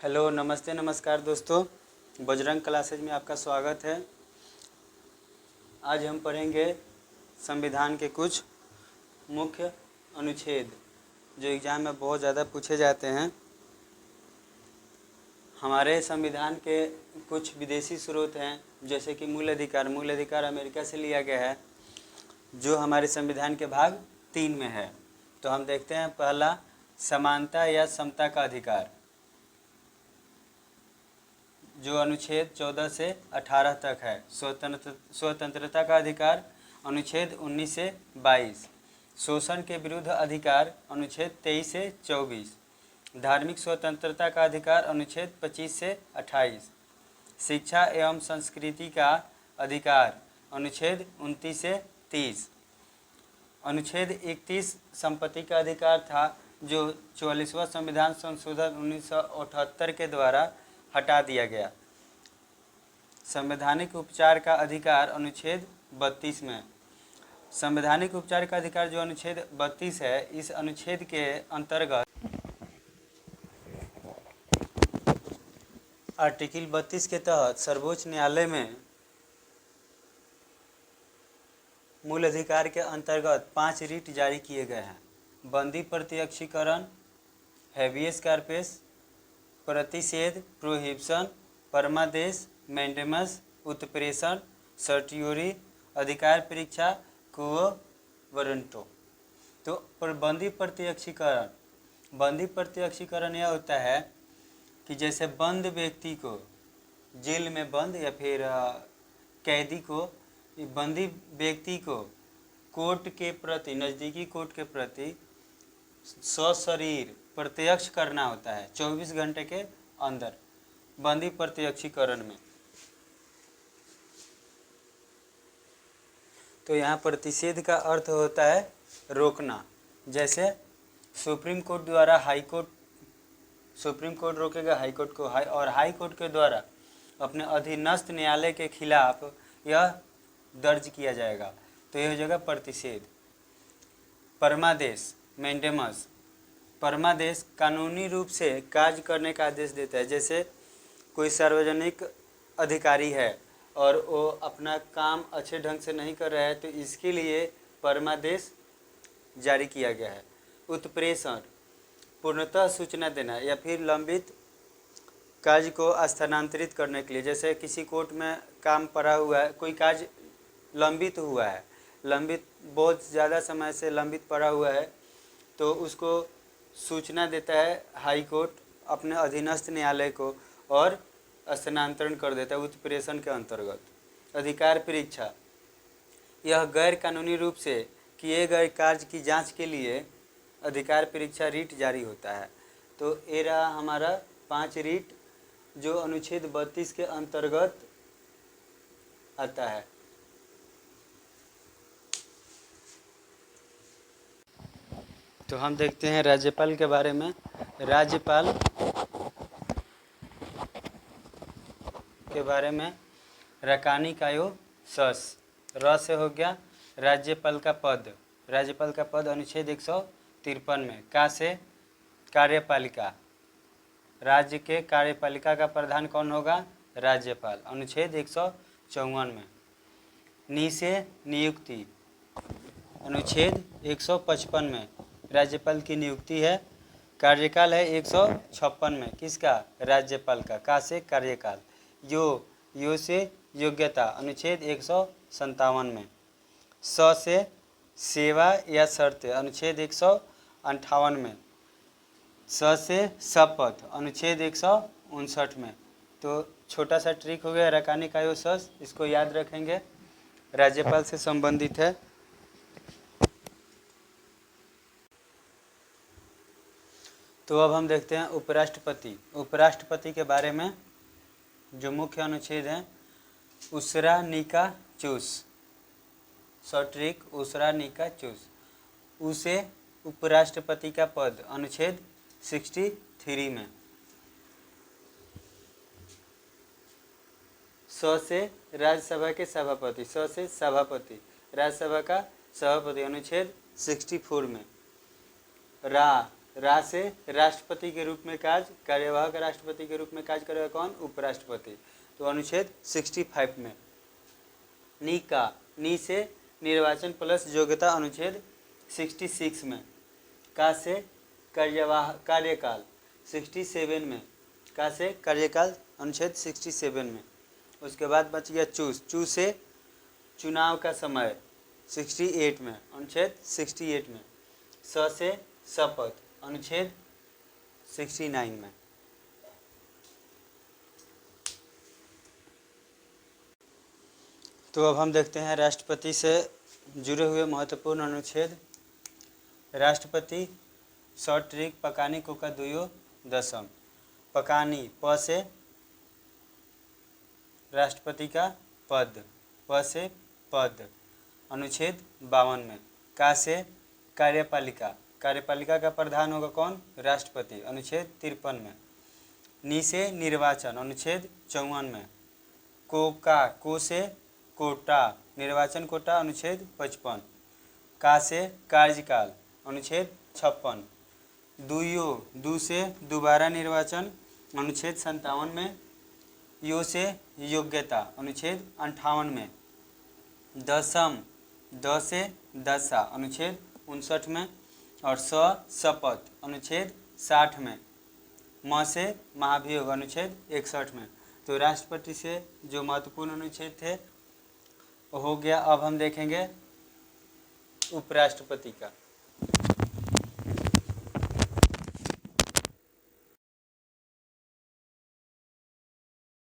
Hello, नमस्ते, नमस्कार दोस्तों। बजरंग क्लासेज में आपका स्वागत है। आज हम पढ़ेंगे संविधान के कुछ मुख्य अनुच्छेद जो एग्ज़ाम में बहुत ज़्यादा पूछे जाते हैं। हमारे संविधान के कुछ विदेशी स्रोत हैं, जैसे कि मूल अधिकार अमेरिका से लिया गया है, जो हमारे संविधान के भाग 3 में है। तो हम देखते हैं, पहला समानता या समता का अधिकार, जो अनुच्छेद 14 से 18 तक है। स्वतंत्रता का अधिकार अनुच्छेद 19 से 22। शोषण के विरुद्ध अधिकार अनुच्छेद 23 से 24। धार्मिक स्वतंत्रता का अधिकार अनुच्छेद 25 से 28। शिक्षा एवं संस्कृति का अधिकार अनुच्छेद 29 से 30। अनुच्छेद 31 संपत्ति का अधिकार था, जो 44वां संविधान संशोधन 1978 के द्वारा हटा दिया गया। संवैधानिक उपचार का अधिकार अनुच्छेद 32 में। संवैधानिक उपचार का अधिकार जो अनुच्छेद 32 है, इस अनुच्छेद के अंतर्गत आर्टिकल 32 के तहत सर्वोच्च न्यायालय में मूल अधिकार के अंतर्गत 5 रिट जारी किए गए हैं। बंदी प्रत्यक्षीकरण, हैबियस कॉर्पस, प्रतिषेध प्रोहिबिशन, परमादेश, मैंडेमस, उत्प्रेषण, सर्टियोरी, अधिकार परीक्षा, क्वो वारंटो। तो बंदी प्रत्यक्षीकरण यह होता है कि जैसे बंद व्यक्ति को जेल में बंद या फिर कैदी को, बंदी व्यक्ति को कोर्ट के प्रति, नज़दीकी कोर्ट के प्रति सशरीर प्रत्यक्ष करना होता है 24 घंटे के अंदर बंदी प्रत्यक्षीकरण में। तो यहाँ प्रतिषेध का अर्थ होता है रोकना। जैसे सुप्रीम कोर्ट द्वारा हाई कोर्ट, सुप्रीम कोर्ट रोकेगा हाई कोर्ट को, और हाई कोर्ट के द्वारा अपने अधीनस्थ न्यायालय के खिलाफ यह दर्ज किया जाएगा, तो यह हो जाएगा प्रतिषेध। परमादेश, मैंडेमस। परमादेश कानूनी रूप से कार्य करने का आदेश देता है। जैसे कोई सार्वजनिक अधिकारी है और वो अपना काम अच्छे ढंग से नहीं कर रहा है, तो इसके लिए परमादेश जारी किया गया है। उत्प्रेषण, पूर्णतः सूचना देना या फिर लंबित कार्य को स्थानांतरित करने के लिए। जैसे किसी कोर्ट में काम पड़ा हुआ है, कोई कार्य लंबित हुआ है, बहुत ज़्यादा समय से लंबित पड़ा हुआ है, तो उसको सूचना देता है हाई कोर्ट अपने अधीनस्थ न्यायालय को और स्थानांतरण कर देता है उत्प्रेषण के अंतर्गत। अधिकार परीक्षा, यह गैर कानूनी रूप से किए गए कार्य की जांच के लिए अधिकार परीक्षा रीट जारी होता है। तो ये रहा हमारा 5 रीट जो अनुच्छेद 32 के अंतर्गत आता है। तो हम देखते हैं राज्यपाल के बारे में। राज्यपाल के बारे में रकानी कायो सस, र से हो गया राज्यपाल का पद। राज्यपाल का पद अनुच्छेद 153 में। का से कार्यपालिका, राज्य के कार्यपालिका का प्रधान कौन होगा? राज्यपाल, अनुच्छेद 154 में। नी से नियुक्ति, अनुच्छेद 155 में राज्यपाल की नियुक्ति है। कार्यकाल है 156 में, किसका? राज्यपाल का। का से कार्यकाल। यो से योग्यता, अनुच्छेद 157 में। स से सेवा या शर्त, अनुच्छेद 158 में। स से शपथ, अनुच्छेद 159 में। तो छोटा सा ट्रिक हो गया रकानी कायो सस, इसको याद रखेंगे, राज्यपाल से संबंधित है। तो अब हम देखते हैं उपराष्ट्रपति। उपराष्ट्रपति के बारे में जो मुख्य अनुच्छेद हैं, उसरा निका चूस, शॉर्ट ट्रिक, उसरा निका चूस। उसे उपराष्ट्रपति का पद, अनुच्छेद 63 में। स से राज्यसभा के सभापति, स से सभापति, राज्यसभा का सभापति, अनुच्छेद 64 में। रा रा से राष्ट्रपति के रूप में कार्यवाहक राष्ट्रपति के रूप में कार्य करेगा कौन? उपराष्ट्रपति। तो अनुच्छेद 65 में। नी से निर्वाचन प्लस योग्यता अनुच्छेद 66 में। का से कार्यकाल 67 में। का से कार्यकाल अनुच्छेद 67 में। उसके बाद बच गया चू से चुनाव का समय 68 में, अनुच्छेद 68 में। स से शपथ अनुच्छेद 69 में। तो अब हम देखते हैं राष्ट्रपति से जुड़े हुए महत्वपूर्ण अनुच्छेद। राष्ट्रपति शॉर्ट ट्रिक पकानी कोका दुयो दशम। पकानी प से राष्ट्रपति का पद, प से पद अनुच्छेद 52 में। का से कार्यपालिका, कार्यपालिका का प्रधान होगा कौन? राष्ट्रपति, अनुच्छेद 53 में। नी से निर्वाचन अनुच्छेद 54 में। को से कोटा, निर्वाचन कोटा अनुच्छेद 55। का से कार्यकाल अनुच्छेद 56। दू से दोबारा निर्वाचन अनुच्छेद 57 में। यो से योग्यता अनुच्छेद 58 में। दशम द से दशा अनुच्छेद 59 में। और शपथ अनुच्छेद 60 में। म से महाभियोग अनुच्छेद 61 में। तो राष्ट्रपति से जो महत्वपूर्ण अनुच्छेद थे हो गया। अब हम देखेंगे उपराष्ट्रपति का।